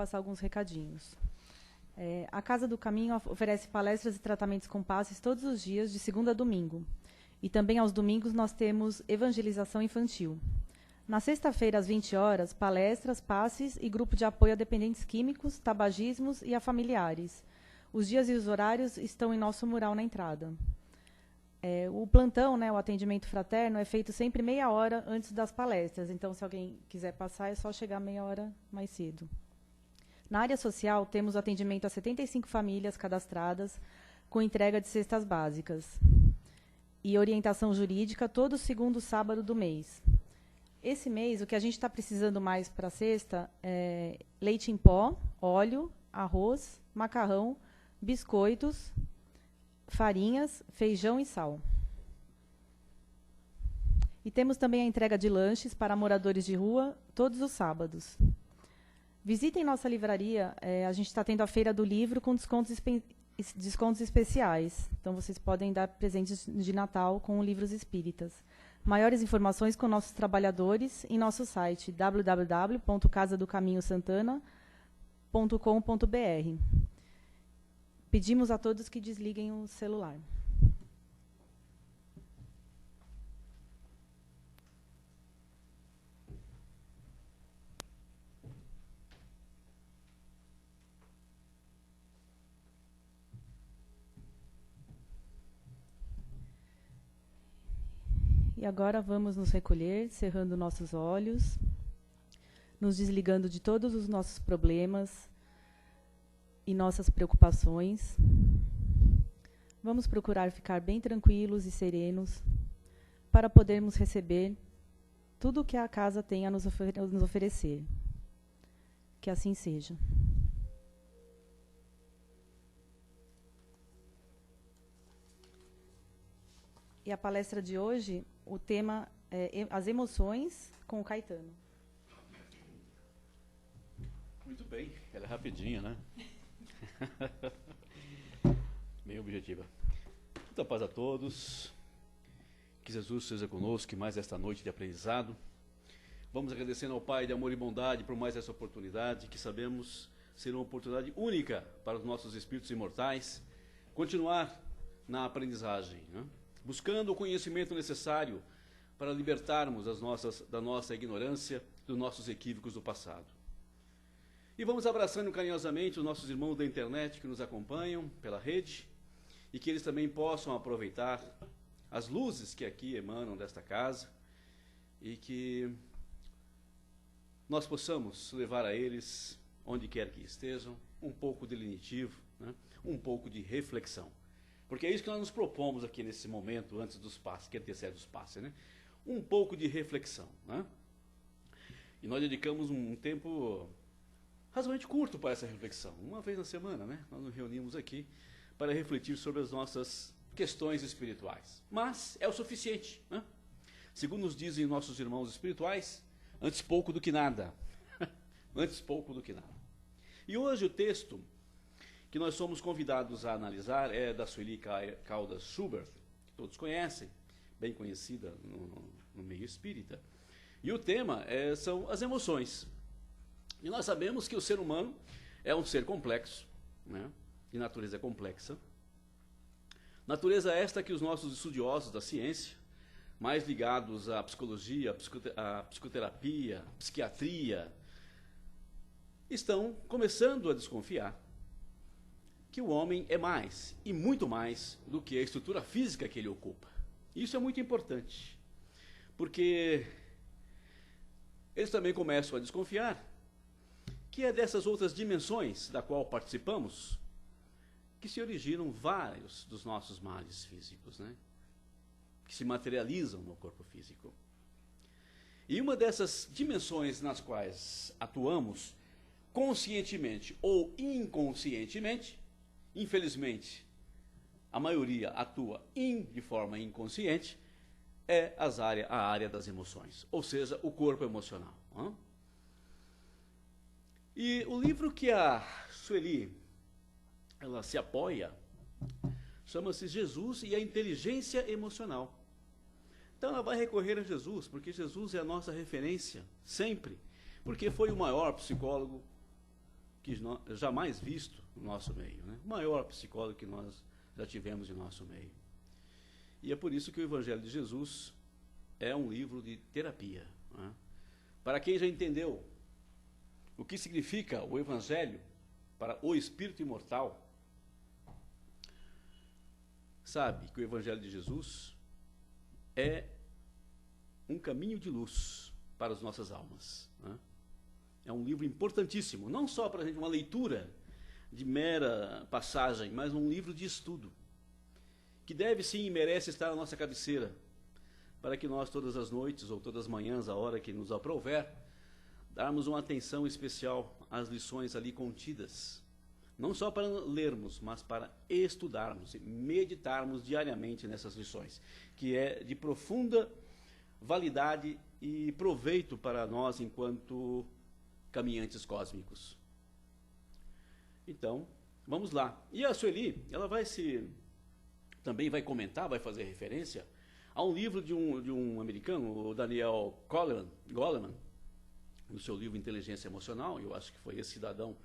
passar alguns recadinhos. A Casa do Caminho oferece palestras e tratamentos com passes todos os dias, de segunda a domingo. E também aos domingos nós temos evangelização infantil. Na sexta-feira, às 20 horas, palestras, passes e grupo de apoio a dependentes químicos, tabagismos e a familiares. Os dias e os horários estão em nosso mural na entrada. O plantão, o atendimento fraterno, é feito sempre meia hora antes das palestras. Então, se alguém quiser passar, é só chegar meia hora mais cedo. Na área social, temos o atendimento a 75 famílias cadastradas, com entrega de cestas básicas. E orientação jurídica todo segundo sábado do mês. Esse mês, o que a gente está precisando mais para a cesta é leite em pó, óleo, arroz, macarrão, biscoitos, farinhas, feijão e sal. E temos também a entrega de lanches para moradores de rua todos os sábados. Visitem nossa livraria, a gente está tendo a Feira do Livro com descontos especiais. Então, vocês podem dar presentes de Natal com livros espíritas. Maiores informações com nossos trabalhadores em nosso site www.casadocaminhosantana.com.br. Pedimos a todos que desliguem o celular. E agora vamos nos recolher, cerrando nossos olhos, nos desligando de todos os nossos problemas e nossas preocupações. Vamos procurar ficar bem tranquilos e serenos para podermos receber tudo o que a casa tem a nos oferecer. Que assim seja. E a palestra de hoje, o tema é as emoções com o Caetano. Muito bem, ela é rapidinha, né? Bem objetiva. Muita paz a todos. Que Jesus seja conosco, mais esta noite de aprendizado. Vamos agradecendo ao Pai de amor e bondade por mais essa oportunidade, que sabemos ser uma oportunidade única para os nossos espíritos imortais, continuar na aprendizagem, né? Buscando o conhecimento necessário para libertarmos da nossa ignorância, dos nossos equívocos do passado. E vamos abraçando carinhosamente os nossos irmãos da internet que nos acompanham pela rede e que eles também possam aproveitar as luzes que aqui emanam desta casa e que nós possamos levar a eles, onde quer que estejam, um pouco de lenitivo, né? Um pouco de reflexão. Porque é isso que nós nos propomos aqui nesse momento, antes dos passes, que antecede os passes, né? Um pouco de reflexão, né? E nós dedicamos um tempo razoavelmente curto para essa reflexão. Uma vez na semana, né? Nós nos reunimos aqui para refletir sobre as nossas questões espirituais. Mas é o suficiente, né? Segundo nos dizem nossos irmãos espirituais, antes pouco do que nada. Antes pouco do que nada. E hoje o texto que nós somos convidados a analisar é da Sueli Caldas Schubert, que todos conhecem, bem conhecida no meio espírita. E o tema são as emoções. E nós sabemos que o ser humano é um ser complexo, né, de natureza complexa. Natureza esta que os nossos estudiosos da ciência, mais ligados à psicologia, à psicoterapia, à psiquiatria, estão começando a desconfiar que o homem é mais, e muito mais, do que a estrutura física que ele ocupa. Isso é muito importante, porque eles também começam a desconfiar que é dessas outras dimensões da qual participamos que se originam vários dos nossos males físicos, né? Que se materializam no corpo físico. E uma dessas dimensões nas quais atuamos, conscientemente ou inconscientemente, infelizmente, a maioria atua de forma inconsciente, é a área das emoções, ou seja, o corpo emocional. Hein? E o livro que a Sueli ela se apoia chama-se Jesus e a Inteligência Emocional. Então ela vai recorrer a Jesus, porque Jesus é a nossa referência, sempre, porque foi o maior psicólogo jamais visto no nosso meio, né? O maior psicólogo que nós já tivemos em nosso meio. E é por isso que o Evangelho de Jesus é um livro de terapia, né? Para quem já entendeu o que significa o Evangelho para o espírito imortal, sabe que o Evangelho de Jesus é um caminho de luz para as nossas almas, né? É um livro importantíssimo, não só para a gente uma leitura de mera passagem, mas um livro de estudo, que deve sim e merece estar na nossa cabeceira, para que nós todas as noites ou todas as manhãs, a hora que nos aprouver, darmos uma atenção especial às lições ali contidas, não só para lermos, mas para estudarmos e meditarmos diariamente nessas lições, que é de profunda validade e proveito para nós enquanto caminhantes cósmicos. Então, vamos lá. E a Sueli, ela também vai comentar, vai fazer referência a um livro de um americano, o Daniel Goleman, no seu livro Inteligência Emocional. Eu acho que foi esse cidadão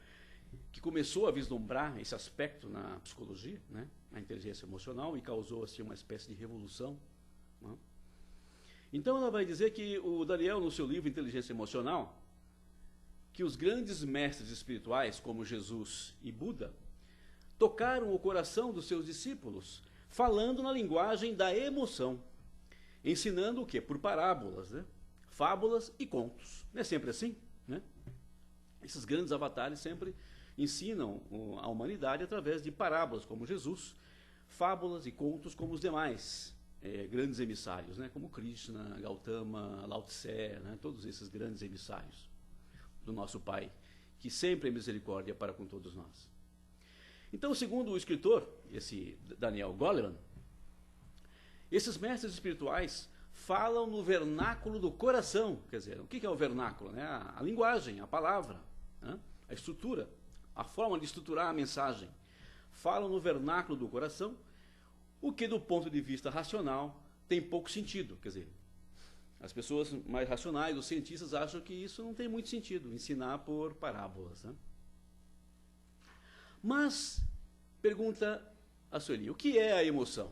que começou a vislumbrar esse aspecto na psicologia, né, na inteligência emocional, e causou assim uma espécie de revolução, né? Então ela vai dizer que o Daniel, no seu livro Inteligência Emocional, que os grandes mestres espirituais, como Jesus e Buda, tocaram o coração dos seus discípulos, falando na linguagem da emoção, ensinando o quê? Por parábolas, né? Fábulas e contos. Não é sempre assim, né? Esses grandes avatares sempre ensinam a humanidade através de parábolas, como Jesus, fábulas e contos como os demais grandes emissários, né? Como Krishna, Gautama, Lao Tse, né? Todos esses grandes emissários do nosso Pai, que sempre é misericórdia para com todos nós. Então, segundo o escritor, esse Daniel Goleman, esses mestres espirituais falam no vernáculo do coração. Quer dizer, o que é o vernáculo? Né? A linguagem, a palavra, né? A estrutura, a forma de estruturar a mensagem. Falam no vernáculo do coração, o que do ponto de vista racional tem pouco sentido. Quer dizer, as pessoas mais racionais, os cientistas, acham que isso não tem muito sentido, ensinar por parábolas, né? Mas, pergunta a Sueli, o que é a emoção?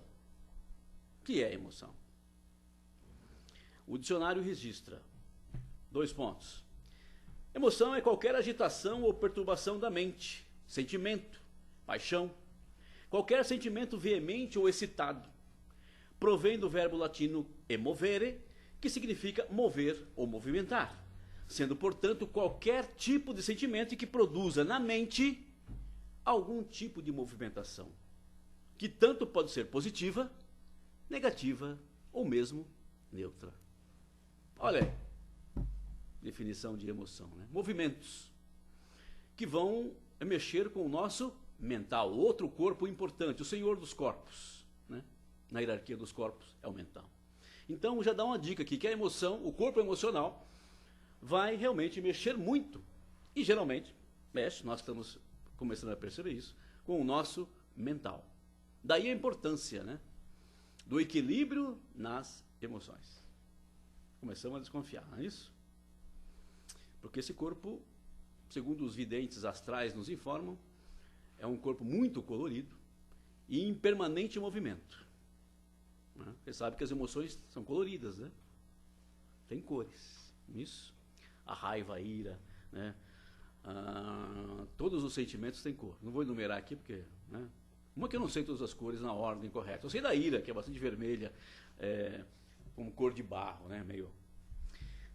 O que é a emoção? O dicionário registra 2 pontos. Emoção é qualquer agitação ou perturbação da mente, sentimento, paixão, qualquer sentimento veemente ou excitado. Provém do verbo latino emovere, que significa mover ou movimentar, sendo, portanto, qualquer tipo de sentimento que produza na mente algum tipo de movimentação, que tanto pode ser positiva, negativa ou mesmo neutra. Olha aí, definição de emoção, né? Movimentos que vão mexer com o nosso mental, outro corpo importante, o senhor dos corpos, né? Na hierarquia dos corpos é o mental. Então já dá uma dica aqui, que a emoção, o corpo emocional, vai realmente mexer muito, e geralmente mexe, nós estamos começando a perceber isso, com o nosso mental. Daí a importância, né, do equilíbrio nas emoções. Começamos a desconfiar, não é isso? Porque esse corpo, segundo os videntes astrais nos informam, é um corpo muito colorido e em permanente movimento. Você sabe que as emoções são coloridas, né? Tem cores, isso? A raiva, a ira, né? Todos os sentimentos têm cor. Não vou enumerar aqui porque, né? Uma que eu não sei todas as cores na ordem correta. Eu sei da ira, que é bastante vermelha, como cor de barro, né? Meio.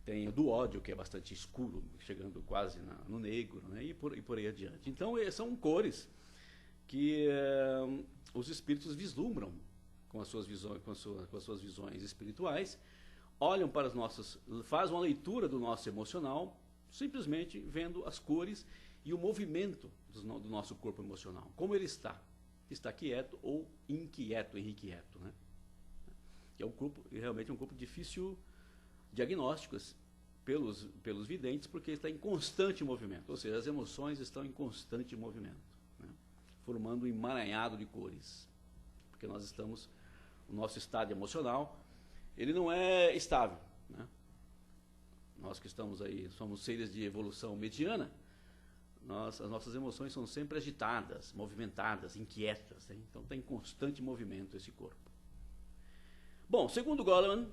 Tem o do ódio, que é bastante escuro, chegando quase no negro, né? E por aí adiante. Então, são cores que os espíritos vislumbram com as suas visões, com as suas visões espirituais, olham para as nossas, fazem uma leitura do nosso emocional, simplesmente vendo as cores e o movimento do nosso corpo emocional, como ele está quieto ou inquieto, irrequieto, né? Que é um corpo, realmente um corpo difícil diagnóstico pelos videntes, porque está em constante movimento, ou seja, as emoções estão em constante movimento, né? Formando um emaranhado de cores, porque nós estamos, o nosso estado emocional, ele não é estável, né? Nós que estamos aí, somos seres de evolução mediana, as nossas emoções são sempre agitadas, movimentadas, inquietas, né? Então está em constante movimento esse corpo. Bom, segundo Goleman,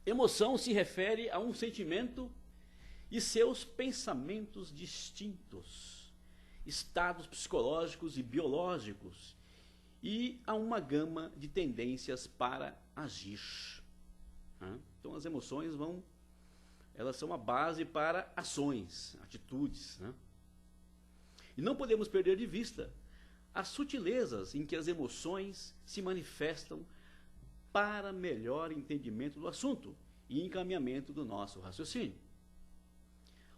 emoção se refere a um sentimento e seus pensamentos distintos, estados psicológicos e biológicos, e a uma gama de tendências para agir. Então as emoções elas são a base para ações, atitudes, né? E não podemos perder de vista as sutilezas em que as emoções se manifestam para melhor entendimento do assunto e encaminhamento do nosso raciocínio.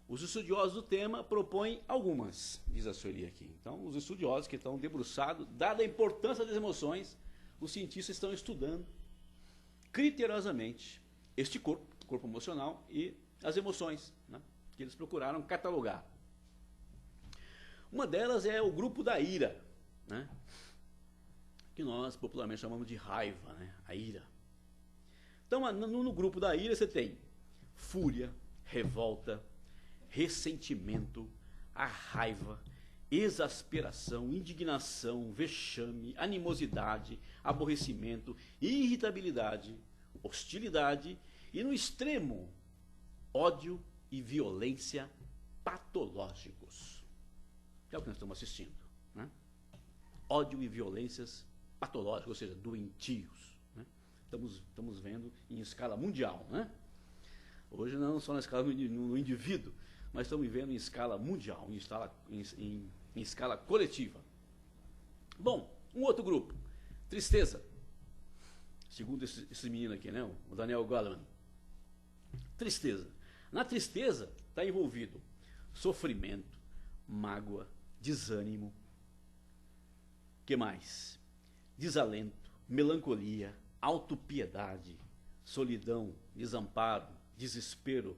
Os estudiosos do tema propõem algumas, diz a Sueli aqui. Então, os estudiosos que estão debruçados, dada a importância das emoções, os cientistas estão estudando criteriosamente este corpo emocional e as emoções, né, que eles procuraram catalogar. Uma delas é o grupo da ira, né, que nós popularmente chamamos de raiva, né, a ira. Então, no grupo da ira você tem fúria, revolta, ressentimento, a raiva, exasperação, indignação, vexame, animosidade, aborrecimento, irritabilidade, hostilidade e, no extremo, ódio e violência patológicos. É o que nós estamos assistindo, né? Ódio e violências patológicas, ou seja, doentios, né? Estamos vendo em escala mundial, né? Hoje não só na escala no indivíduo, mas estamos vivendo em escala mundial, em escala coletiva. Bom, um outro grupo, tristeza. Segundo esse menino aqui, né, o Daniel Goleman. Tristeza. Na tristeza está envolvido sofrimento, mágoa, desânimo. Que mais? Desalento, melancolia, autopiedade, solidão, desamparo, desespero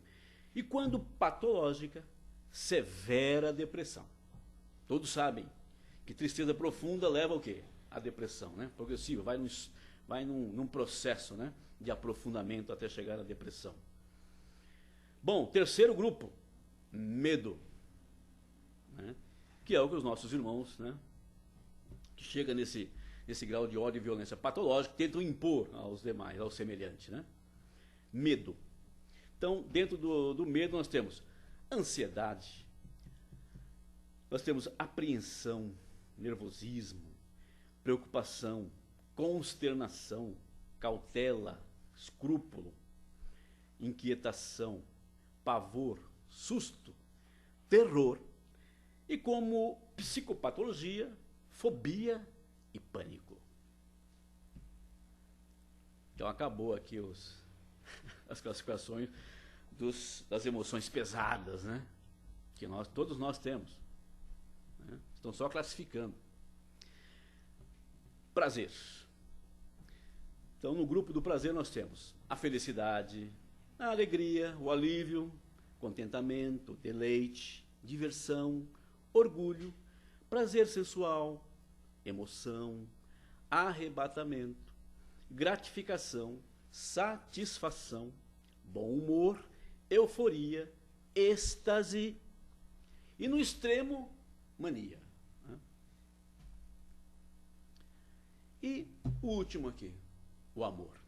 e, quando patológica, severa depressão. Todos sabem que tristeza profunda leva ao quê? A depressão, né? Progressiva, vai num processo, né, de aprofundamento até chegar à depressão. Bom, terceiro grupo, medo, né, que é o que os nossos irmãos, né, que chega nesse grau de ódio e violência patológica, tentam impor aos demais, aos semelhantes, né? Medo. Então, dentro do medo nós temos ansiedade, nós temos apreensão, nervosismo, preocupação, consternação, cautela, escrúpulo, inquietação, pavor, susto, terror e, como psicopatologia, fobia e pânico. Então acabou aqui as classificações das emoções pesadas, né, que todos nós temos, né? Estão só classificando. Prazer. Então, no grupo do prazer nós temos a felicidade, a alegria, o alívio, contentamento, deleite, diversão, orgulho, prazer sensual, emoção, arrebatamento, gratificação, satisfação, bom humor, euforia, êxtase e, no extremo, mania. E o último aqui, o amor.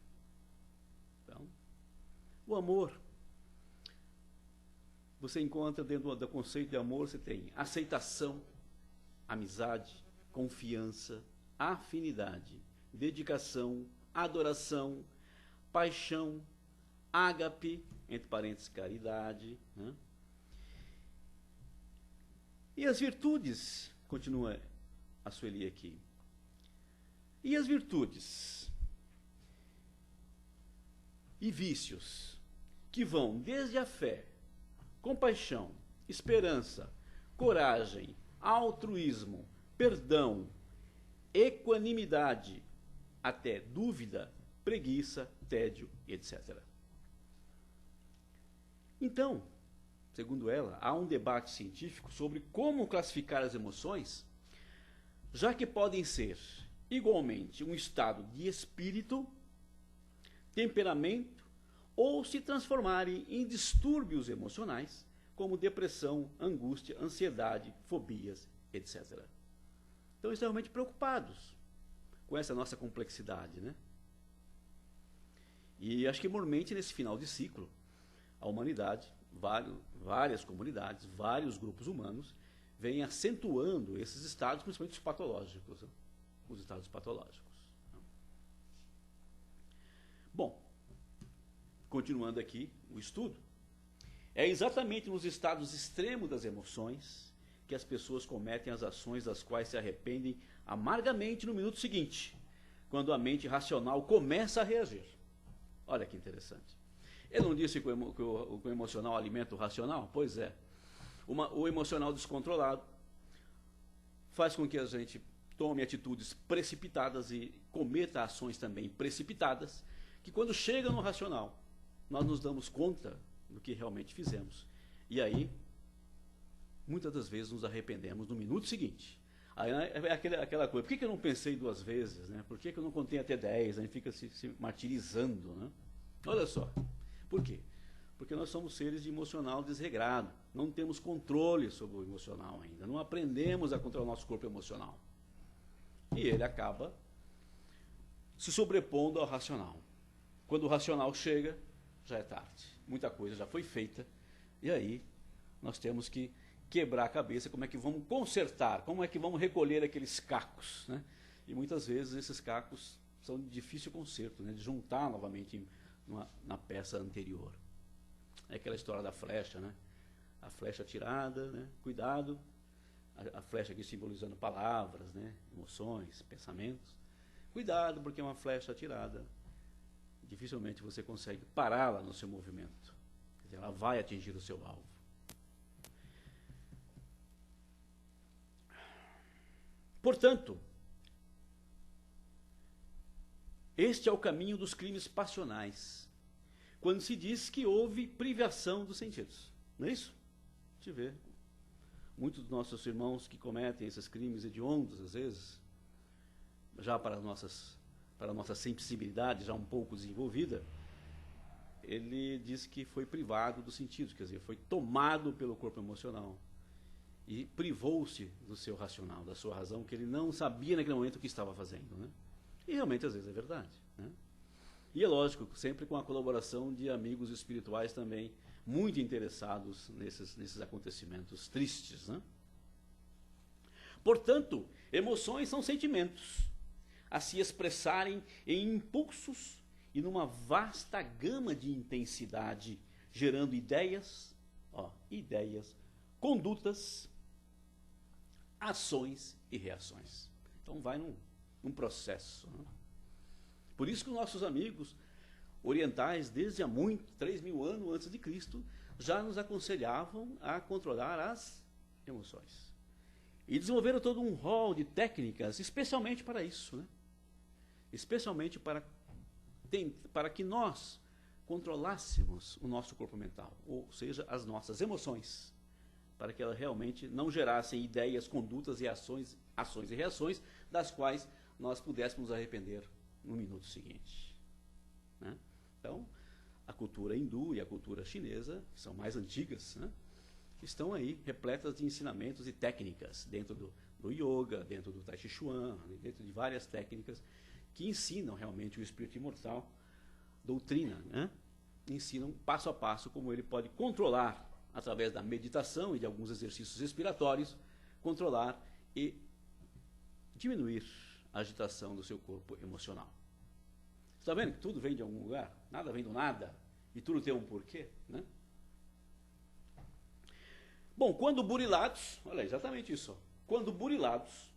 Então, o amor, você encontra dentro do conceito de amor, você tem aceitação, amizade, confiança, afinidade, dedicação, adoração, paixão, ágape, entre parênteses, caridade, né? E as virtudes, continua a Sueli aqui, e as virtudes e vícios que vão desde a fé, compaixão, esperança, coragem, altruísmo, perdão, equanimidade, até dúvida, preguiça, tédio, etc. Então, segundo ela, há um debate científico sobre como classificar as emoções, já que podem ser igualmente um estado de espírito, temperamento, ou se transformarem em distúrbios emocionais, como depressão, angústia, ansiedade, fobias, etc. Então, estão realmente preocupados com essa nossa complexidade, né? E acho que, normalmente, nesse final de ciclo, a humanidade, várias comunidades, vários grupos humanos, vêm acentuando esses estados, principalmente os patológicos, né? Os estados patológicos. Bom, continuando aqui o estudo, é exatamente nos estados extremos das emoções que as pessoas cometem as ações das quais se arrependem amargamente no minuto seguinte, quando a mente racional começa a reagir. Olha que interessante. Ele não disse que o emocional alimenta o racional? Pois é. O emocional descontrolado faz com que a gente tome atitudes precipitadas e cometa ações também precipitadas, que quando chega no racional, nós nos damos conta do que realmente fizemos. E aí, muitas das vezes nos arrependemos no minuto seguinte. Aí é aquela coisa, por que eu não pensei 2 vezes? Né? Por que eu não contei até 10? A gente fica se martirizando. Né? Olha só, por quê? Porque nós somos seres de emocional desregrado, não temos controle sobre o emocional ainda, não aprendemos a controlar o nosso corpo emocional. E ele acaba se sobrepondo ao racional. Quando o racional chega, já é tarde. Muita coisa já foi feita. E aí nós temos que quebrar a cabeça como é que vamos consertar, como é que vamos recolher aqueles cacos. Né? E muitas vezes esses cacos são de difícil conserto, né? De juntar novamente na peça anterior. É aquela história da flecha, né? A flecha atirada, né? Cuidado. A flecha aqui simbolizando palavras, né? Emoções, pensamentos. Cuidado, porque é uma flecha atirada. Dificilmente você consegue pará-la no seu movimento. Quer dizer, ela vai atingir o seu alvo. Portanto, este é o caminho dos crimes passionais, quando se diz que houve privação dos sentidos. Não é isso? A gente vê muitos dos nossos irmãos que cometem esses crimes hediondos, às vezes, já para a nossa sensibilidade já um pouco desenvolvida, ele diz que foi privado dos sentidos, quer dizer, foi tomado pelo corpo emocional e privou-se do seu racional, da sua razão, que ele não sabia naquele momento o que estava fazendo. Né? E realmente, às vezes, é verdade. Né? E é lógico, sempre com a colaboração de amigos espirituais também, muito interessados nesses acontecimentos tristes. Né? Portanto, emoções são sentimentos a se expressarem em impulsos e numa vasta gama de intensidade, gerando ideias, condutas, ações e reações. Então vai num processo. Né? Por isso que os nossos amigos orientais, desde há 3.000 anos antes de Cristo, já nos aconselhavam a controlar as emoções. E desenvolveram todo um rol de técnicas, especialmente para isso, né? Especialmente para que nós controlássemos o nosso corpo mental, ou seja, as nossas emoções, para que elas realmente não gerassem ideias, condutas e ações e reações das quais nós pudéssemos nos arrepender no minuto seguinte. Né? Então, a cultura hindu e a cultura chinesa, que são mais antigas, né, estão aí repletas de ensinamentos e técnicas, dentro do yoga, dentro do tai chi chuan, dentro de várias técnicas que ensinam realmente o espírito imortal, doutrina, né? Ensinam passo a passo como ele pode controlar, através da meditação e de alguns exercícios respiratórios, controlar e diminuir a agitação do seu corpo emocional. Está vendo que tudo vem de algum lugar? Nada vem do nada, e tudo tem um porquê, né? Bom, quando burilados, olha exatamente isso, quando burilados,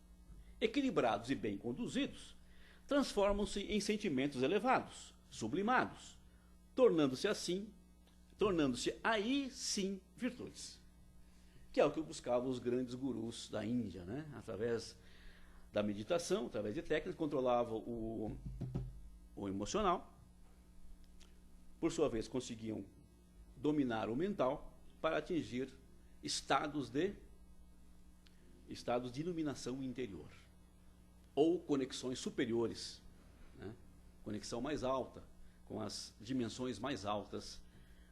equilibrados e bem conduzidos, transformam-se em sentimentos elevados, sublimados, tornando-se aí sim virtudes. Que é o que buscavam os grandes gurus da Índia, né? Através da meditação, através de técnicas, controlavam o emocional, por sua vez conseguiam dominar o mental para atingir estados de iluminação interior, ou conexões superiores, né? Conexão mais alta, com as dimensões mais altas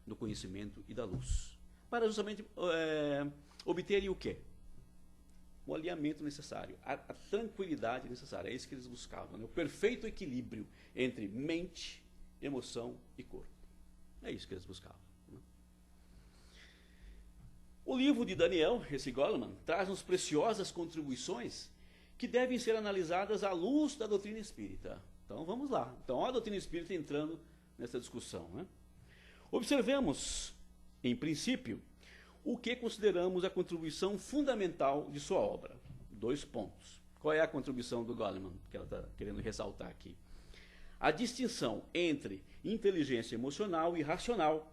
do conhecimento e da luz. para justamente obterem o quê? O alinhamento necessário, a tranquilidade necessária. É isso que eles buscavam, né? O perfeito equilíbrio entre mente, emoção e corpo. É isso que eles buscavam. Né? O livro de Daniel, esse Goleman, traz-nos preciosas contribuições que devem ser analisadas à luz da doutrina espírita. Então vamos lá. Então olha a doutrina espírita entrando nessa discussão. Né? Observemos, em princípio, o que consideramos a contribuição fundamental de sua obra. 2 pontos. Qual é a contribuição do Goleman, que ela está querendo ressaltar aqui? A distinção entre inteligência emocional e racional,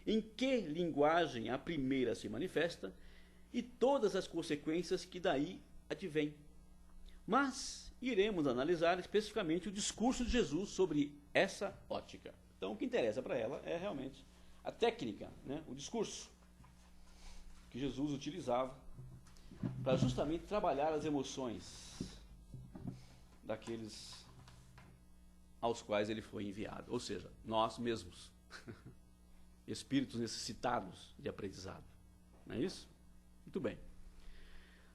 em que linguagem a primeira se manifesta e todas as consequências que daí advêm. Mas iremos analisar especificamente o discurso de Jesus sobre essa ótica. Então o que interessa para ela é realmente a técnica, né, o discurso que Jesus utilizava para justamente trabalhar as emoções daqueles aos quais ele foi enviado, ou seja, nós mesmos, espíritos necessitados de aprendizado. Não é isso? Muito bem.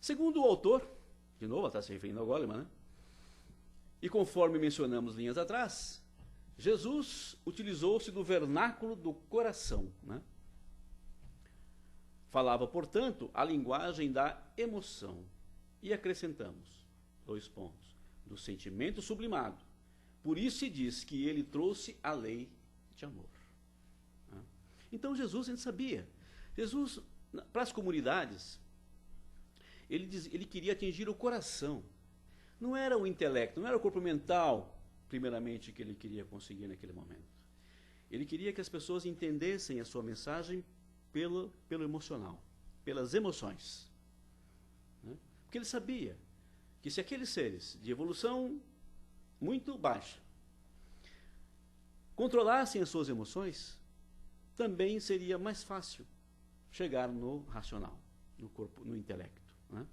Segundo o autor, de novo, está se referindo ao Goleman, né? E conforme mencionamos linhas atrás, Jesus utilizou-se do vernáculo do coração, né? Falava, portanto, a linguagem da emoção. E acrescentamos 2 pontos. Do sentimento sublimado. Por isso se diz que ele trouxe a lei de amor. Então Jesus, a gente sabia. Jesus, para as comunidades, ele queria atingir o coração. Não era o intelecto, não era o corpo mental, primeiramente, que ele queria conseguir naquele momento. Ele queria que as pessoas entendessem a sua mensagem pelo emocional, pelas emoções. Né? Porque ele sabia que se aqueles seres de evolução muito baixa controlassem as suas emoções, também seria mais fácil chegar no racional, no corpo, no intelecto. Né?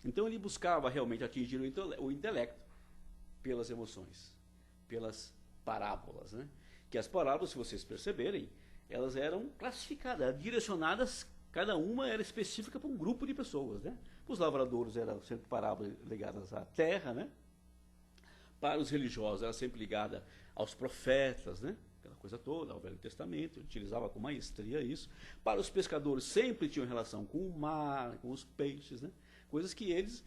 Então ele buscava realmente atingir o intelecto pelas emoções, pelas parábolas. Né? Que as parábolas, se vocês perceberem, elas eram classificadas, direcionadas, cada uma era específica para um grupo de pessoas. Né? Para os lavradores eram sempre parábolas ligadas à terra, né? Para os religiosos era sempre ligada aos profetas, né? Aquela coisa toda, ao Velho Testamento, utilizava com maestria isso. Para os pescadores sempre tinham relação com o mar, com os peixes, né? Coisas que eles,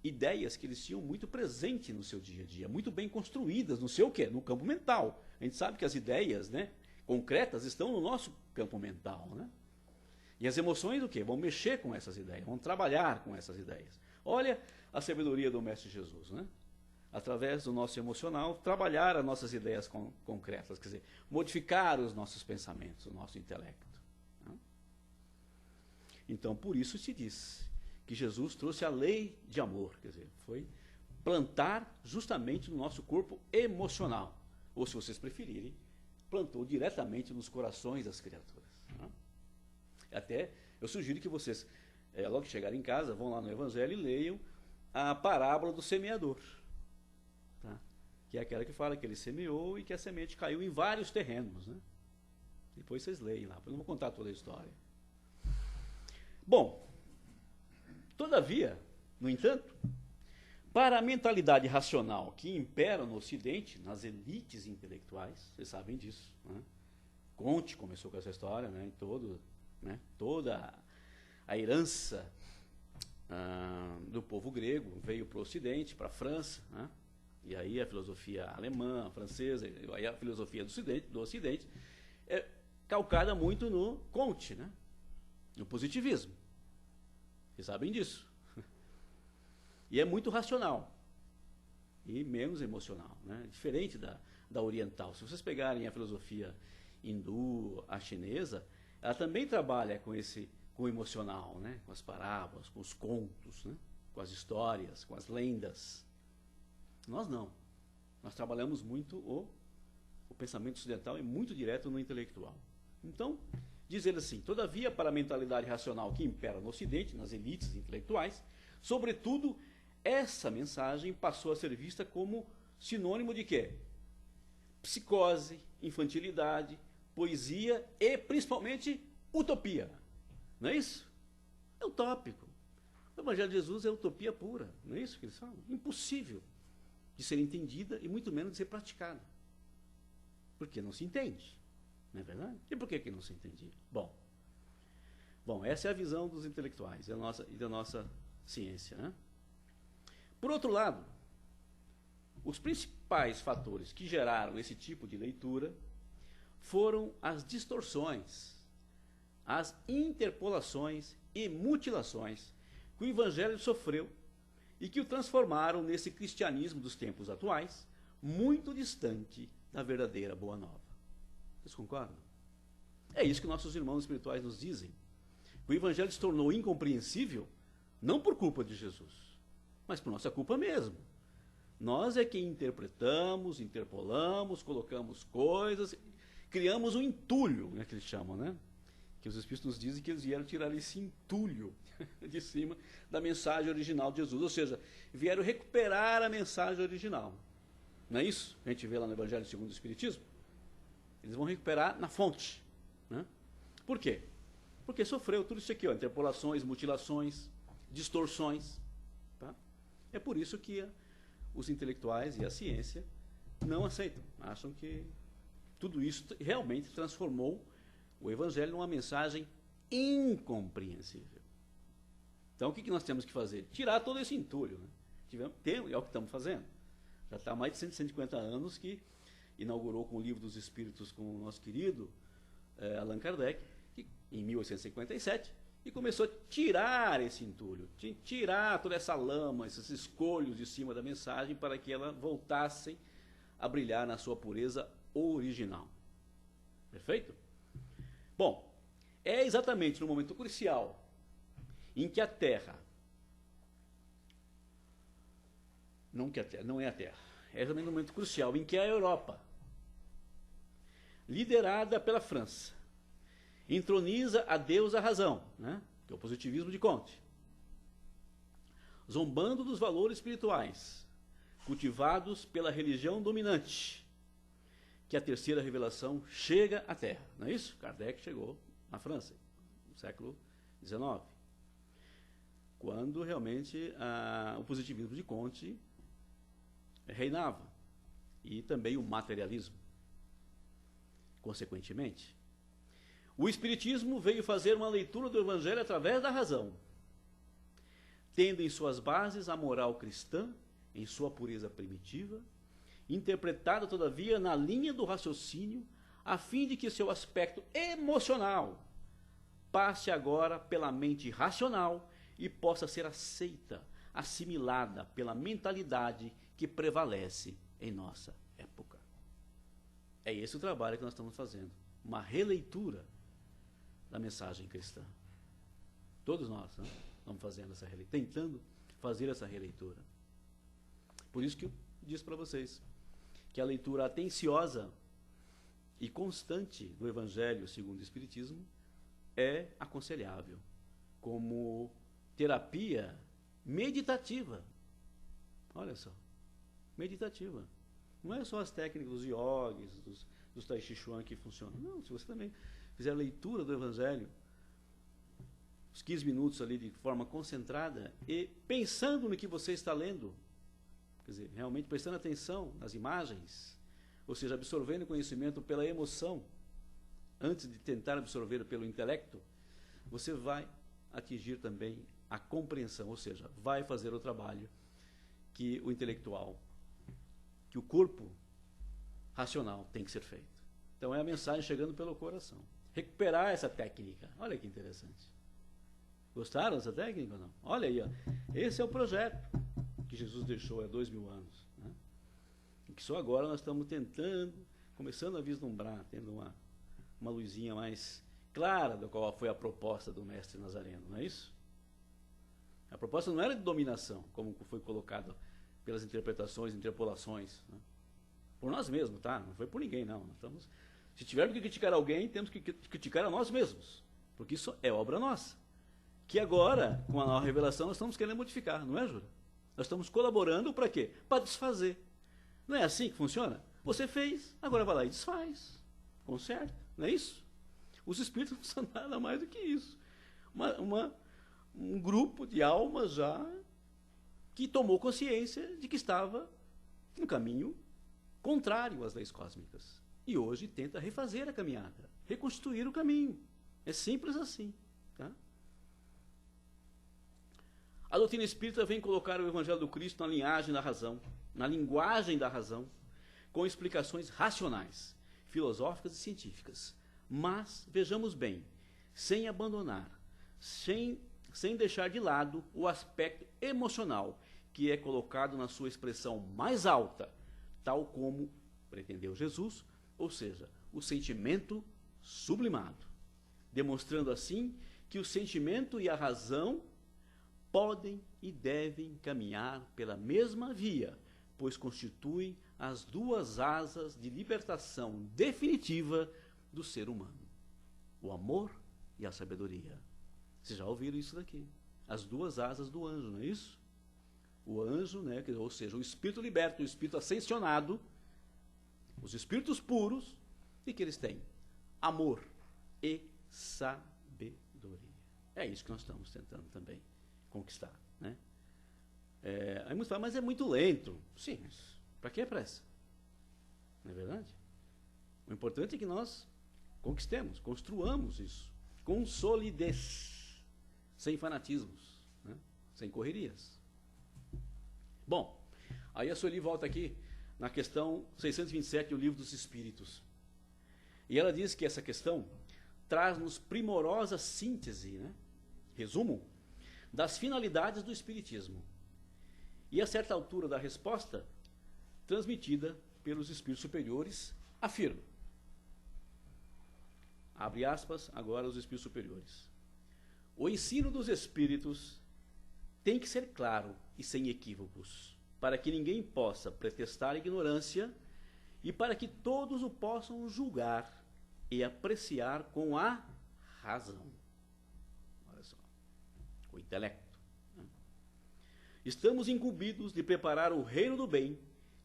ideias que eles tinham muito presente no seu dia a dia, muito bem construídas no seu quê? No campo mental. A gente sabe que as ideias, né, concretas estão no nosso campo mental, né? E as emoções o quê? Vão mexer com essas ideias, vão trabalhar com essas ideias. Olha a sabedoria do Mestre Jesus, né? Através do nosso emocional, trabalhar as nossas ideias concretas, quer dizer, modificar os nossos pensamentos, o nosso intelecto. Né? Então, por isso se diz que Jesus trouxe a lei de amor, quer dizer, foi plantar justamente no nosso corpo emocional, ou se vocês preferirem, plantou diretamente nos corações das criaturas. Né? Até, eu sugiro que vocês, logo que chegarem em casa, vão lá no Evangelho e leiam a parábola do semeador. Tá? Que é aquela que fala que ele semeou e que a semente caiu em vários terrenos. Né? Depois vocês leem lá, eu não vou contar toda a história. Bom, todavia, no entanto, para a mentalidade racional que impera no Ocidente, nas elites intelectuais, vocês sabem disso. Né? Comte começou com essa história, né? Toda a herança do povo grego veio para o Ocidente, para a França, né? E aí a filosofia alemã, a francesa, aí a filosofia do Ocidente é calcada muito no Comte, né? No positivismo. Vocês sabem disso. E é muito racional e menos emocional, né? Diferente da oriental. Se vocês pegarem a filosofia hindu, a chinesa, ela também trabalha com o emocional, né? Com as parábolas, com os contos, né? Com as histórias, com as lendas. Nós não. Nós trabalhamos muito o pensamento ocidental é muito direto no intelectual. Então, diz ele assim, todavia, para a mentalidade racional que impera no Ocidente, nas elites intelectuais, sobretudo, essa mensagem passou a ser vista como sinônimo de quê? Psicose, infantilidade, poesia e, principalmente, utopia. Não é isso? É utópico. O Evangelho de Jesus é utopia pura. Não é isso que eles falam? Impossível de ser entendida e muito menos de ser praticada. Porque não se entende. Não é verdade? E por que não se entendia? Bom, essa é a visão dos intelectuais e da nossa ciência, né? Por outro lado, os principais fatores que geraram esse tipo de leitura foram as distorções, as interpolações e mutilações que o Evangelho sofreu e que o transformaram nesse cristianismo dos tempos atuais, muito distante da verdadeira Boa Nova. Vocês concordam? É isso que nossos irmãos espirituais nos dizem. O Evangelho se tornou incompreensível não por culpa de Jesus, mas por nossa culpa mesmo. Nós é quem interpretamos, interpolamos, colocamos coisas, criamos um entulho, né, que eles chamam, né? Que os Espíritos nos dizem que eles vieram tirar esse entulho de cima da mensagem original de Jesus. Ou seja, vieram recuperar a mensagem original. Não é isso que a gente vê lá no Evangelho segundo o Espiritismo? Eles vão recuperar na fonte. Né? Por quê? Porque sofreu tudo isso aqui, ó, interpolações, mutilações, distorções. Tá? É por isso que os intelectuais e a ciência não aceitam. Acham que tudo isso realmente transformou o Evangelho numa mensagem incompreensível. Então, o que nós temos que fazer? Tirar todo esse entulho. Né? É o que estamos fazendo. Já está há mais de 150 anos que inaugurou com o Livro dos Espíritos com o nosso querido Allan Kardec, em 1857, e começou a tirar esse entulho, tirar toda essa lama, esses escolhos de cima da mensagem para que ela voltasse a brilhar na sua pureza original. Perfeito? Bom, é exatamente no momento crucial em que a Terra, não é a Terra, é exatamente no momento crucial em que a Europa, liderada pela França, entroniza a Deus a razão, né? Que é o positivismo de Comte, zombando dos valores espirituais cultivados pela religião dominante, que a terceira revelação chega à Terra. Não é isso? Kardec chegou na França, no século XIX, quando realmente o positivismo de Comte reinava, e também o materialismo. Consequentemente, o Espiritismo veio fazer uma leitura do Evangelho através da razão, tendo em suas bases a moral cristã, em sua pureza primitiva, interpretada, todavia, na linha do raciocínio, a fim de que seu aspecto emocional passe agora pela mente racional e possa ser aceita, assimilada pela mentalidade que prevalece em nossa época. É esse o trabalho que nós estamos fazendo, uma releitura da mensagem cristã. Todos nós, né, estamos fazendo essa releitura, tentando fazer essa releitura. Por isso que eu disse para vocês que a leitura atenciosa e constante do Evangelho segundo o Espiritismo é aconselhável como terapia meditativa. Olha só, meditativa. Não é só as técnicas dos yogis, dos tai chi chuan que funcionam. Não, se você também fizer a leitura do Evangelho, os 15 minutos ali de forma concentrada e pensando no que você está lendo, quer dizer, realmente prestando atenção nas imagens, ou seja, absorvendo o conhecimento pela emoção, antes de tentar absorver pelo intelecto, você vai atingir também a compreensão, ou seja, vai fazer o trabalho que o intelectual, que o corpo racional tem que ser feito. Então é a mensagem chegando pelo coração. Recuperar essa técnica. Olha que interessante. Gostaram dessa técnica ou não? Olha aí, ó. Esse é o projeto que Jesus deixou há 2000 anos. Né? E que só agora nós estamos tentando, começando a vislumbrar, tendo uma luzinha mais clara do qual foi a proposta do mestre Nazareno, não é isso? A proposta não era de dominação, como foi colocado pelas interpretações, interpolações, né? Por nós mesmos, tá? Não foi por ninguém, não. Se tivermos que criticar alguém, temos que criticar a nós mesmos, porque isso é obra nossa, que agora, com a nova revelação, nós estamos querendo modificar, não é, Jura? Nós estamos colaborando para quê? Para desfazer. Não é assim que funciona? Você fez, agora vai lá e desfaz, conserta, não é isso? Os espíritos não são nada mais do que isso. Um grupo de almas já que tomou consciência de que estava no caminho contrário às leis cósmicas. E hoje tenta refazer a caminhada, reconstruir o caminho. É simples assim. Tá? A doutrina espírita vem colocar o Evangelho do Cristo na linhagem da razão, na linguagem da razão, com explicações racionais, filosóficas e científicas. Mas, vejamos bem, sem abandonar, sem deixar de lado o aspecto emocional, que é colocado na sua expressão mais alta, tal como pretendeu Jesus, ou seja, o sentimento sublimado, demonstrando assim que o sentimento e a razão podem e devem caminhar pela mesma via, pois constituem as duas asas de libertação definitiva do ser humano, o amor e a sabedoria. Vocês já ouviram isso daqui? As duas asas do anjo, não é isso? O anjo, né, ou seja, o espírito liberto, o espírito ascensionado, os espíritos puros, e que eles têm amor e sabedoria. É isso que nós estamos tentando também conquistar, né? Aí muitos falam, mas é muito lento. Sim, mas para que pressa? Não é verdade? O importante é que nós conquistemos, construamos isso, com solidez, sem fanatismos, né? Sem correrias. Bom, aí a Sueli volta aqui na questão 627 do Livro dos Espíritos. E ela diz que essa questão traz-nos primorosa síntese, né? Resumo das finalidades do Espiritismo. E a certa altura da resposta, transmitida pelos espíritos superiores, afirma, abre aspas, agora os espíritos superiores: o ensino dos espíritos tem que ser claro e sem equívocos, para que ninguém possa pretextar ignorância e para que todos o possam julgar e apreciar com a razão. Olha só, o intelecto. Né? Estamos incumbidos de preparar o reino do bem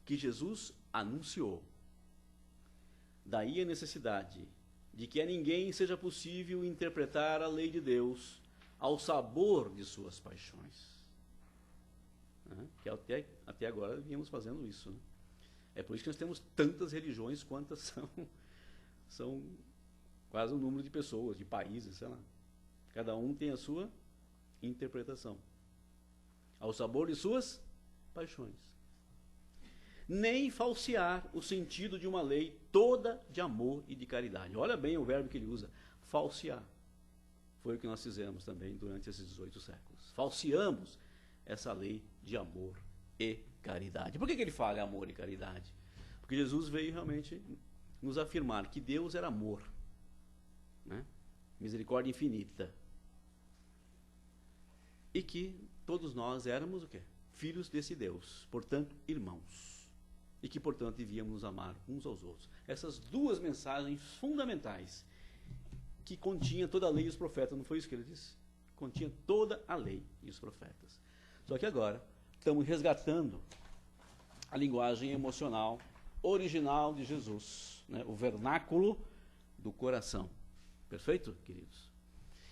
que Jesus anunciou. Daí a necessidade de que a ninguém seja possível interpretar a lei de Deus ao sabor de suas paixões. Né? Que até agora vínhamos fazendo isso. Né? É por isso que nós temos tantas religiões quantas são quase o número de pessoas, de países, sei lá. Cada um tem a sua interpretação, ao sabor de suas paixões. Nem falsear o sentido de uma lei toda de amor e de caridade. Olha bem o verbo que ele usa, falsear. Foi o que nós fizemos também durante esses 18 séculos. Falseamos essa lei de amor e caridade. Por que ele fala amor e caridade? Porque Jesus veio realmente nos afirmar que Deus era amor, né? Misericórdia infinita. E que todos nós éramos o quê? Filhos desse Deus, portanto, irmãos. E que, portanto, devíamos nos amar uns aos outros. Essas duas mensagens fundamentais que continha toda a lei e os profetas, não foi isso que ele disse? Continha toda a lei e os profetas. Só que agora estamos resgatando a linguagem emocional original de Jesus, né? O vernáculo do coração. Perfeito, queridos?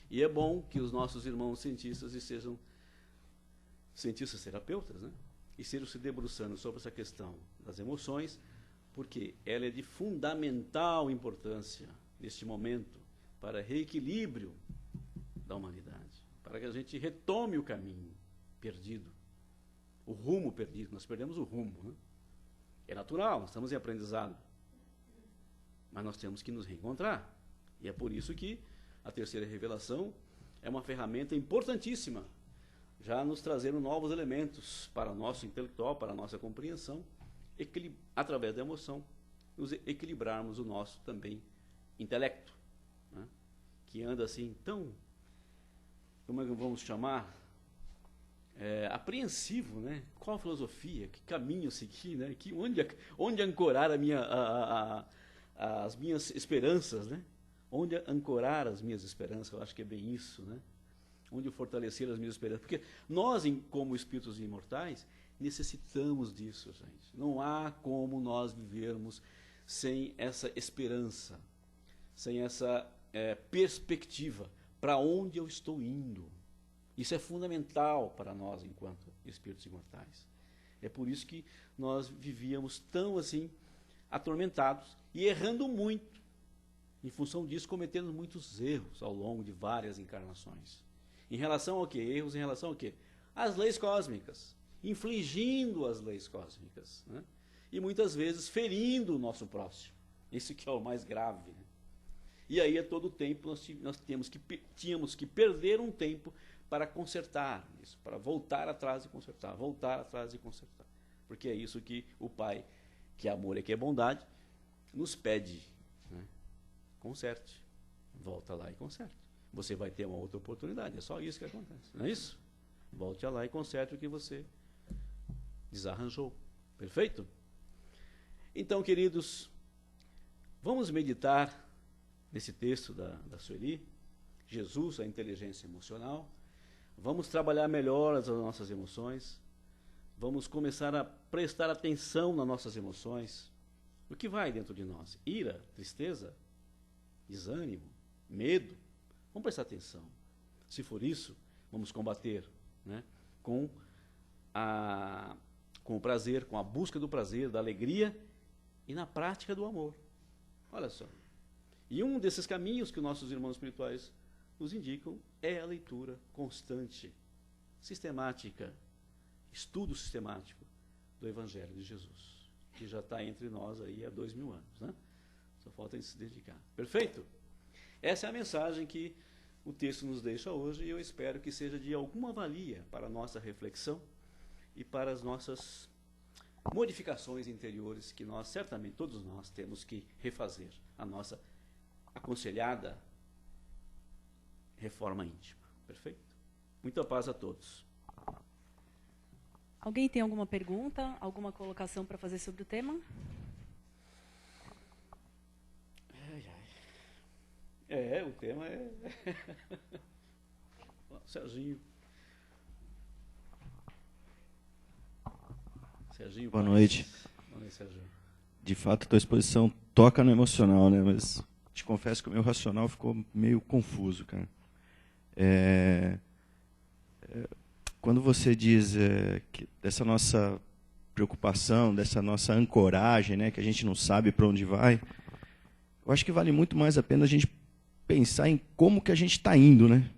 E é bom que os nossos irmãos cientistas sejam cientistas terapeutas, né? E estejam se debruçando sobre essa questão das emoções, porque ela é de fundamental importância neste momento para reequilíbrio da humanidade, para que a gente retome o caminho perdido, o rumo perdido. Nós perdemos o rumo, né? É natural, nós estamos em aprendizado, mas nós temos que nos reencontrar. E é por isso que a terceira revelação é uma ferramenta importantíssima, já nos trazendo novos elementos para o nosso intelectual, para a nossa compreensão, através da emoção, nos equilibrarmos o nosso também intelecto, né? Que anda assim tão, como é que vamos chamar? Apreensivo, né? Qual a filosofia? Que caminho seguir, né? Onde ancorar as minhas esperanças, né? Onde ancorar as minhas esperanças? Eu acho que é bem isso, né? Onde fortalecer as minhas esperanças? Porque nós, como espíritos imortais, necessitamos disso, gente. Não há como nós vivermos sem essa esperança, sem essa perspectiva, para onde eu estou indo. Isso é fundamental para nós enquanto espíritos imortais. É por isso que nós vivíamos tão assim, atormentados e errando muito. Em função disso, cometendo muitos erros ao longo de várias encarnações. Em relação ao quê? Erros em relação ao quê? Às leis cósmicas, infligindo as leis cósmicas, né? E muitas vezes ferindo o nosso próximo. Isso que é o mais grave, né? E aí a todo tempo nós tínhamos que perder um tempo para consertar isso, para voltar atrás e consertar, voltar atrás e consertar. Porque é isso que o Pai, que é amor e que é bondade, nos pede, né? Conserte, volta lá e conserte. Você vai ter uma outra oportunidade, é só isso que acontece, não é isso? Volte lá e conserte o que você desarranjou. Perfeito? Então, queridos, vamos meditar nesse texto da Sueli, Jesus, a inteligência emocional. Vamos trabalhar melhor as nossas emoções. Vamos começar a prestar atenção nas nossas emoções. O que vai dentro de nós? Ira, tristeza, desânimo, medo. Vamos prestar atenção. Se for isso, vamos combater, né, com o prazer, com a busca do prazer, da alegria e na prática do amor. Olha só. E um desses caminhos que os nossos irmãos espirituais nos indicam é a leitura constante, sistemática, estudo sistemático do Evangelho de Jesus, que já está entre nós aí há 2000 anos, né? Só falta a gente se dedicar. Perfeito? Essa é a mensagem que o texto nos deixa hoje e eu espero que seja de alguma valia para a nossa reflexão e para as nossas modificações interiores que nós, certamente, todos nós temos que refazer a nossa aconselhada reforma íntima. Perfeito? Muita paz a todos. Alguém tem alguma pergunta, alguma colocação para fazer sobre o tema? O tema é... Serginho. Boa noite. Boa noite, Serginho. De fato, a tua exposição toca no emocional, né? Mas te confesso que o meu racional ficou meio confuso, cara. Quando você diz que dessa nossa preocupação, dessa nossa ancoragem, né, que a gente não sabe para onde vai, eu acho que vale muito mais a pena a gente pensar em como que a gente está indo, né?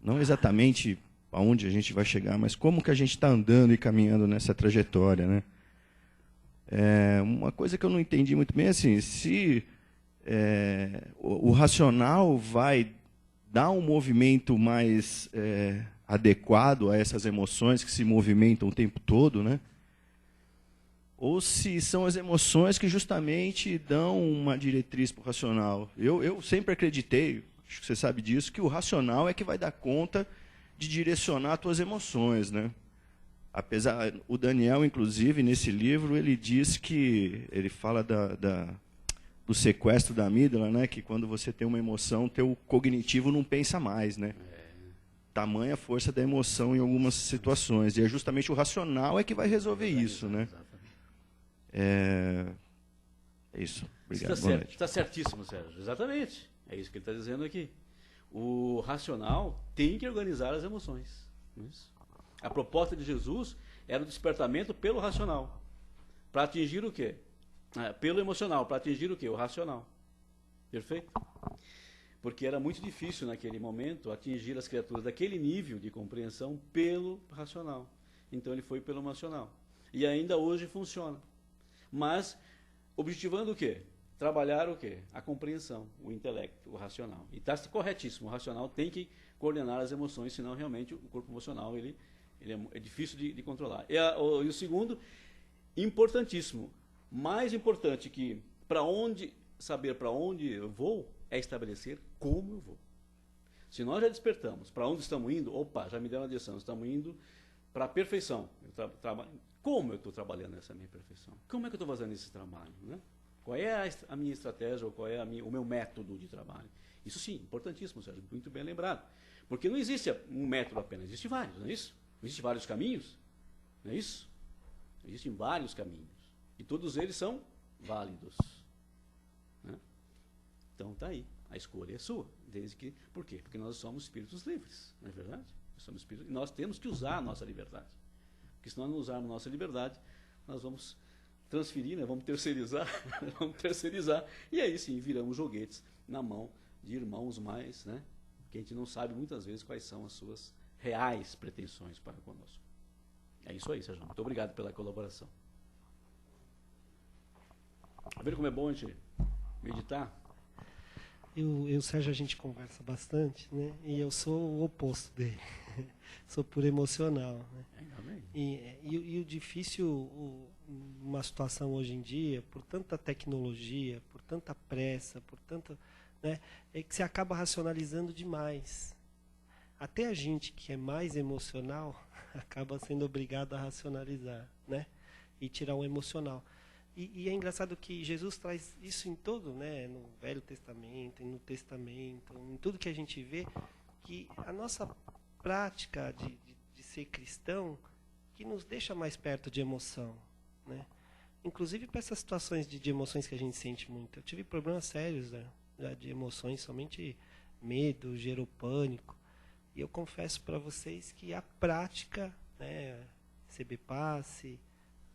Não exatamente aonde a gente vai chegar, mas como que a gente está andando e caminhando nessa trajetória, né? Uma coisa que eu não entendi muito bem é assim, se o racional vai dar um movimento mais adequado a essas emoções que se movimentam o tempo todo, né? Ou se são as emoções que justamente dão uma diretriz para o racional. Eu sempre acreditei, acho que você sabe disso, que o racional é que vai dar conta de direcionar as tuas emoções, né? Apesar, o Daniel, inclusive, nesse livro, ele diz que, ele fala do sequestro da amígdala, né? Que quando você tem uma emoção, teu cognitivo não pensa mais, né? Tamanha força da emoção em algumas situações. E é justamente o racional é que vai resolver isso, né? É isso. Obrigado. Está certíssimo, Sérgio. Exatamente. É isso que ele está dizendo aqui. O racional tem que organizar as emoções. Isso. A proposta de Jesus era o despertamento pelo racional. Para atingir o quê? Pelo emocional. Para atingir o quê? O racional. Perfeito? Porque era muito difícil naquele momento atingir as criaturas daquele nível de compreensão pelo racional. Então ele foi pelo emocional. E ainda hoje funciona. Mas objetivando o quê? Trabalhar o quê? A compreensão, o intelecto, o racional. E está corretíssimo. O racional tem que coordenar as emoções, senão realmente o corpo emocional ele é difícil de controlar. E o segundo, importantíssimo, mais importante que saber para onde eu vou, é estabelecer como eu vou. Se nós já despertamos para onde estamos indo, opa, já me deu uma direção, estamos indo para a perfeição. Como eu estou trabalhando essa minha perfeição? Como é que eu estou fazendo esse trabalho? Né? Qual é a minha estratégia, ou qual é o meu método de trabalho? Isso sim, importantíssimo, Sérgio, muito bem lembrado. Porque não existe um método apenas, existem vários, não é isso? Existem vários caminhos, não é isso? Existem vários caminhos. E todos eles são válidos. Né? Então está aí A escolha é sua. Por quê? Porque nós somos espíritos livres, não é verdade? Nós somos espíritos, e nós temos que usar a nossa liberdade. Porque se nós não usarmos a nossa liberdade, nós vamos transferir, né? Vamos terceirizar, e aí sim viramos joguetes na mão de irmãos mais, né? Que a gente não sabe muitas vezes quais são as suas reais pretensões para conosco. É isso aí, Sérgio. Muito obrigado pela colaboração. Tá vendo como é bom a gente meditar? Eu e o Sérgio, a gente conversa bastante, né? E eu sou o oposto dele. Sou puro emocional, né? Ainda bem. E o difícil, uma situação hoje em dia, por tanta tecnologia, por tanta pressa, por tanto, né? É que você acaba racionalizando demais. Até a gente que é mais emocional acaba sendo obrigado a racionalizar, né? E tirar o emocional. E é engraçado que Jesus traz isso em todo, né? No Velho Testamento, no Testamento, em tudo que a gente vê, que a nossa prática de ser cristão que nos deixa mais perto de emoção, né? Inclusive para essas situações de emoções que a gente sente muito. Eu tive problemas sérios, né? Já de emoções, somente medo, gerou pânico. E eu confesso para vocês que a prática, né? Receber passe,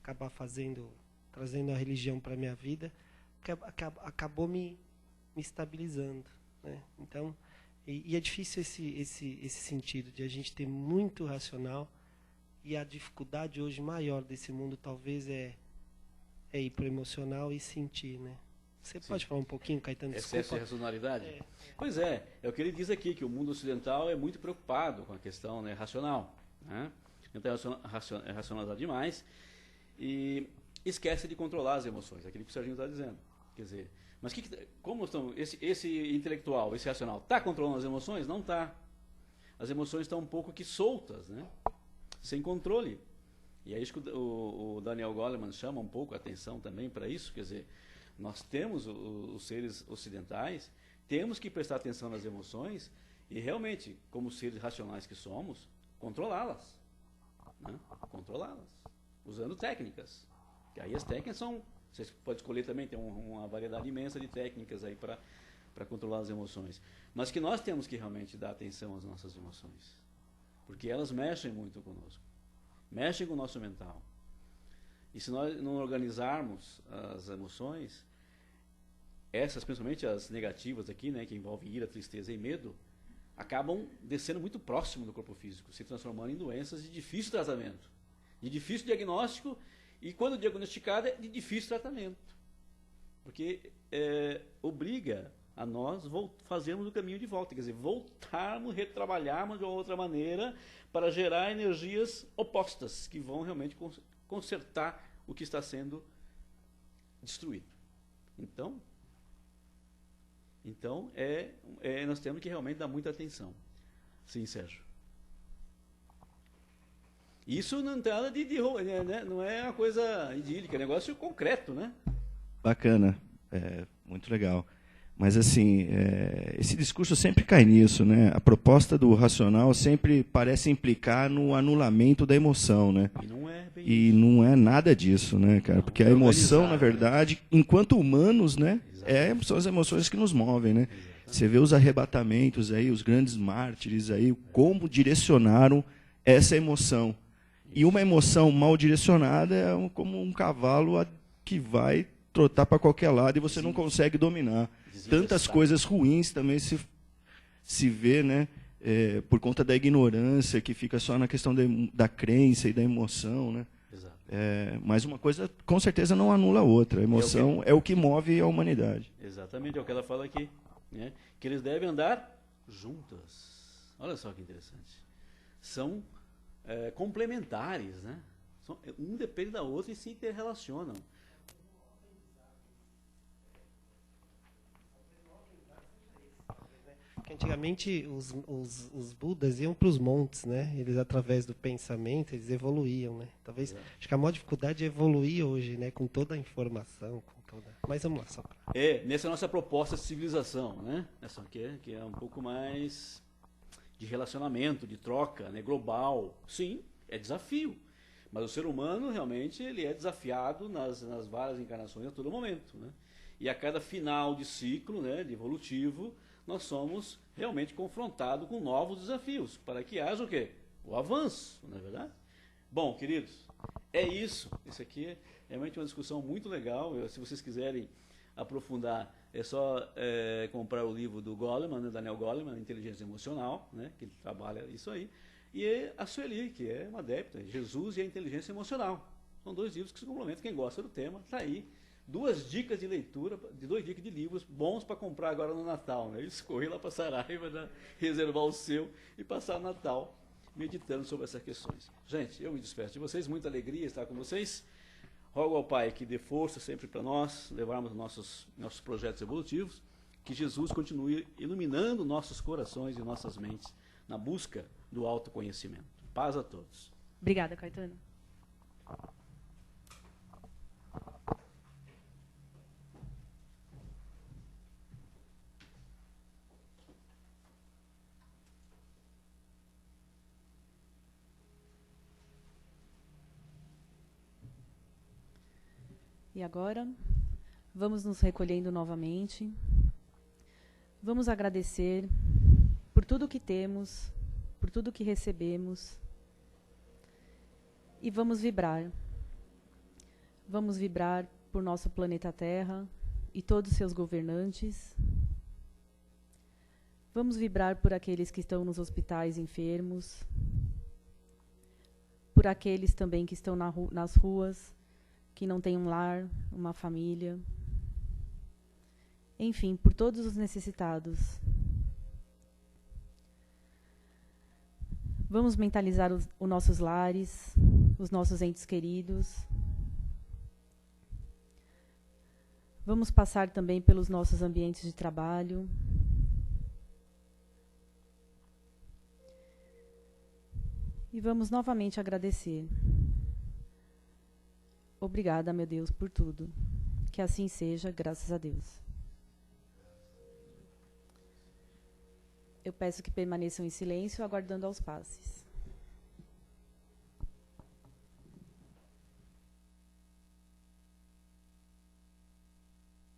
acabar trazendo a religião para a minha vida, acabou me estabilizando, né? Então, e é difícil esse sentido de a gente ter muito racional, e a dificuldade hoje maior desse mundo talvez é ir para o emocional e sentir, né? Você Sim. pode falar um pouquinho, Caetano? Desculpa. Excesso de racionalidade? Pois é o que ele diz aqui, que o mundo ocidental é muito preocupado com a questão, né, racional, né? Então é racionalizar demais e esquece de controlar as emoções, aquilo que o Serginho está dizendo. Quer dizer, mas como estão, esse intelectual, esse racional, está controlando as emoções? Não está. As emoções estão um pouco que soltas, né? Sem controle. E é isso que o Daniel Goleman chama um pouco a atenção também para isso. Quer dizer, nós temos, os seres ocidentais, temos que prestar atenção nas emoções e realmente, como seres racionais que somos, controlá-las. Né? Controlá-las. Usando técnicas. E aí as técnicas são, você pode escolher também, tem uma variedade imensa de técnicas aí para controlar as emoções. Mas que nós temos que realmente dar atenção às nossas emoções. Porque elas mexem muito conosco. Mexem com o nosso mental. E se nós não organizarmos as emoções, essas, principalmente as negativas aqui, né, que envolvem ira, tristeza e medo, acabam descendo muito próximo do corpo físico, se transformando em doenças de difícil tratamento, de difícil diagnóstico. E quando diagnosticada, é de difícil tratamento. Porque obriga a nós fazermos o caminho de volta. Quer dizer, voltarmos, retrabalharmos de uma outra maneira para gerar energias opostas, que vão realmente consertar o que está sendo destruído. Então nós temos que realmente dar muita atenção. Sim, Sérgio. Isso não tem nada né? Não é uma coisa idílica, é um negócio concreto, né? Bacana, muito legal. Mas assim, esse discurso sempre cai nisso, né? A proposta do racional sempre parece implicar no anulamento da emoção, né? E não é bem e isso. Não é nada disso, né, cara? Porque a emoção, na verdade, enquanto humanos, né, são as emoções que nos movem, né? Exatamente. Você vê os arrebatamentos aí, os grandes mártires aí, como direcionaram essa emoção. E uma emoção mal direcionada é como um cavalo que vai trotar para qualquer lado e você não consegue dominar. Tantas coisas ruins também se vê, né, por conta da ignorância, que fica só na questão da crença e da emoção, né? Exato. Mas uma coisa, com certeza, não anula a outra. A emoção é o que move a humanidade. Exatamente, é o que ela fala aqui. Né? Que eles devem andar juntas. Olha só que interessante. São complementares, né? Um depende da outra e se interrelacionam. Antigamente os Budas iam para os montes, né? Eles, através do pensamento, eles evoluíam, né? Talvez, acho que a maior dificuldade é evoluir hoje, né? Com toda a informação, mas vamos lá, só para... Nessa nossa proposta de civilização, né? Essa aqui que é um pouco mais de relacionamento, de troca, né? Global. Sim, é desafio. Mas o ser humano, realmente, ele é desafiado nas várias encarnações a todo momento, né? E a cada final de ciclo, né, de evolutivo, nós somos realmente confrontados com novos desafios, para que haja o quê? O avanço, não é verdade? Bom, queridos, é isso. Isso aqui é realmente uma discussão muito legal. Se vocês quiserem aprofundar, é só comprar o livro do Goleman, né, Daniel Goleman, Inteligência Emocional, né, que ele trabalha isso aí. E a Sueli, que é uma adepta, Jesus e a Inteligência Emocional. São 2 livros que se complementam. Quem gosta do tema, está aí. 2 dicas de leitura, 2 dicas de livros bons para comprar agora no Natal. Né? Escorrer lá para Saraiva, né? Reservar o seu e passar o Natal meditando sobre essas questões. Gente, eu me despeço de vocês, muita alegria estar com vocês. Rogo ao Pai que dê força sempre para nós, levarmos nossos projetos evolutivos, que Jesus continue iluminando nossos corações e nossas mentes na busca do autoconhecimento. Paz a todos. Obrigada, Caetano. E agora, vamos nos recolhendo novamente. Vamos agradecer por tudo que temos, por tudo que recebemos. E vamos vibrar. Vamos vibrar por nosso planeta Terra e todos seus governantes. Vamos vibrar por aqueles que estão nos hospitais enfermos, por aqueles também que estão nas ruas, que não têm um lar, uma família. Enfim, por todos os necessitados. Vamos mentalizar os nossos lares, os nossos entes queridos. Vamos passar também pelos nossos ambientes de trabalho. E vamos novamente agradecer. Obrigada, meu Deus, por tudo. Que assim seja, graças a Deus. Eu peço que permaneçam em silêncio, aguardando aos passes.